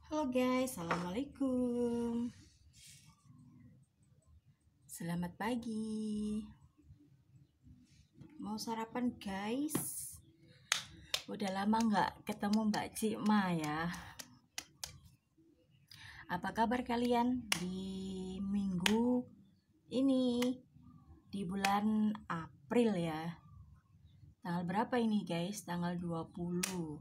Halo guys, assalamualaikum. Selamat pagi. Mau sarapan guys? Udah lama nggak ketemu Mbak Cikma ya. Apa kabar kalian di minggu ini? Di bulan April ya. Tanggal berapa ini guys? Tanggal 20.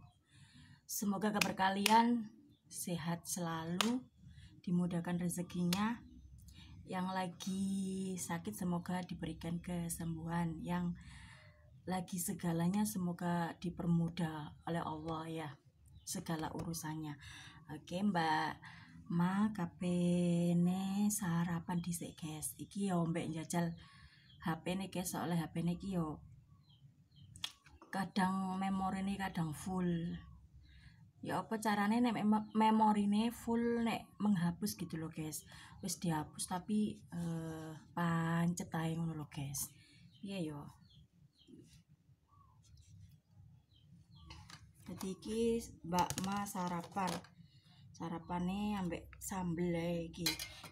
Semoga kabar kalian sehat selalu, dimudahkan rezekinya. Yang lagi sakit semoga diberikan kesembuhan, yang lagi segalanya semoga dipermudah oleh Allah ya, segala urusannya. Oke Mbak Ma kapene sarapan dhisik guys. Iki yo mbek njajal HP ne guys, soalnya HP ne iki yo kadang memori ini kadang full. Ya apa caranya nek memorine full nek menghapus gitu loh guys. Wis dihapus tapi pancet ae ngono loh guys. Iya yo. Jadi iki Mbak Ma sarapane ambek sambel iki.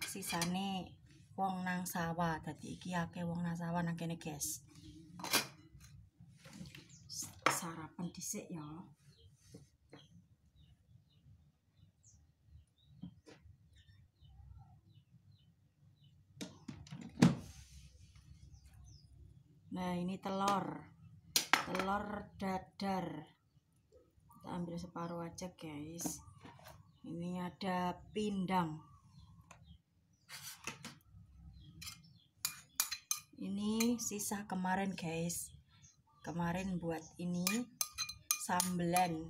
Sisane wong nang sawah. Dadi iki akeh wong nang sawah nang kene guys. Sarapan dhisik ya. Nah, ini telur dadar. Kita ambil separuh aja guys. Ini ada pindang. Ini sisa kemarin guys. Kemarin buat ini sambelan.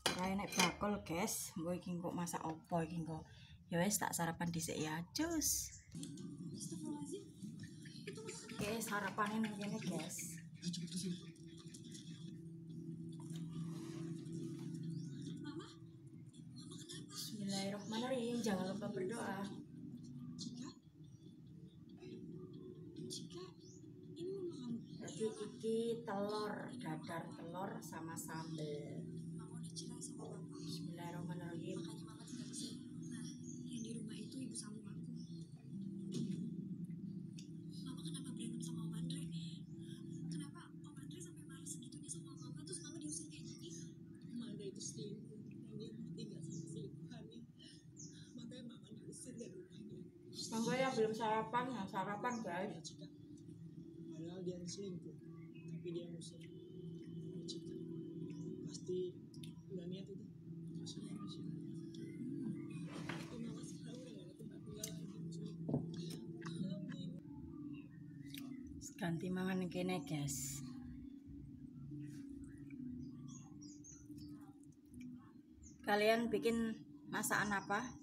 Kayak nek bakul guys. Mbok iki kok masak opo iki kok. Ya wes tak sarapan dhisik ya. Cus. Oke, sarapannya nang kene guys. Bismillahirrahmanirrahim. Jangan lupa berdoa. Jadi iki telur dadar, telur sama sambel. Bismillahirrahmanirrahim. Mangga yang belum sarapan, yang sarapan guys. Padahal dia selingkuh, tapi dia ngusir Cika. Pasti udah niat itu. Terima kasih kamu udah gak tempat tinggal lagi. Ganti mangan kene guys. Kalian bikin masakan apa?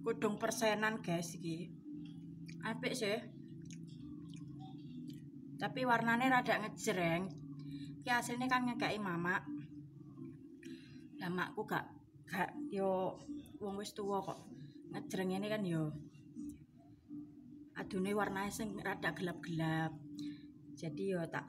Kudung persenan guys iki. Apik sih. Tapi warnane rada ngejreng. Iki asline kan ngekeki mamak. Lah makku gak yo wong wis tuwa kok. Ngejreng ini kan yo adune warnane sing rada gelap-gelap. Jadi yo tak